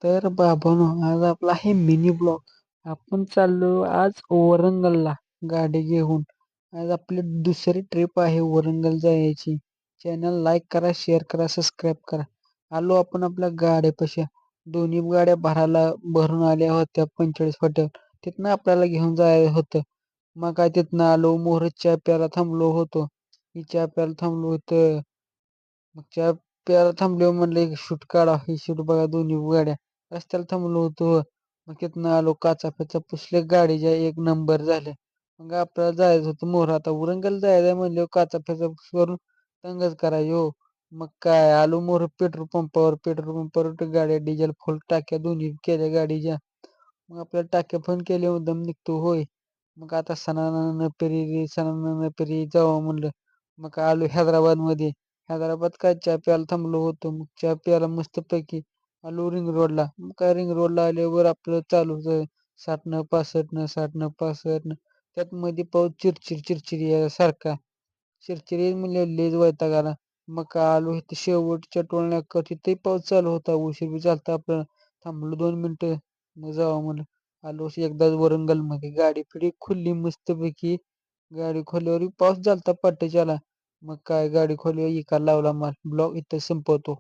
तर बाबांनो, आज आपला आहे मिनी ब्लॉग. आपण चाललो आज वरंगलला गाडी घेऊन. आज आपली दुसरी ट्रिप आहे वरंगल जायची. चॅनल लाईक करा, शेअर करा, सबस्क्राईब करा. आलो आपण आपल्या गाड्यापाशी. दोन्ही गाड्या भरून आल्या होत्या 45 फाट्यावर. तिथनं आपल्याला घेऊन जायचं होतं. मग काय तिथनं आलो, मोहरत चहा प्यायला थांबलो होतो. मी चहा प्यायला थांबलो होतं. मग चहा प्यायला थांबल्यावर म्हणलं एक शूट काढा. ही शूट बघा दोन्ही गाड्या. रस्त्याला थांबलो होतो. मग तिथनं आलो, काचा पिचा पुसले गाडीच्या, एक नंबर झाल्या. मग आपल्याला जायचं होतं मोर. आता वरंगल जायचं म्हणल्यावर काचा पिचा करून दंगच करायची हो. मग काय आलो मोर पेट्रोल पंपावर गाड्या डिझेल फुल टाक्या दोन्ही केल्या गाडीच्या. मग आपल्याला टाक्या फुल केल्यावर दम निघतो होय. मग आता सणाना पेरी जावं म्हणलं. मग आलो हैदराबादमध्ये. हैदराबाद काय चहा प्यायला थांबलो होतो. मग चहा प्यायला मस्तपैकी आलो रिंग रोडला. मग काय रिंग रोडला आल्यावर आपलं चालू होतं 60 65 60 65. त्यात मध्ये पाऊस चिरचिर सारखा. चिरचिरी म्हणजे लयच वैताग आला. मग काय आलो इथं शेवटच्या टोलनाक्यावर, तिथेही पाऊस चालू होता. उशीर बी झालता आपल्याला. थांबलो 2 मिनिटं. मग जावं म्हणलं. आलो एकदाच वरंगलमध्ये. गाडी फिडी खुलली मस्तपैकी. गाडी खोल्यावर पाऊस झालता पट्ट्याच्याला. मग काय गाडी खोल्यावर इकायला लावला माल. ब्लॉग इथं संपवतो.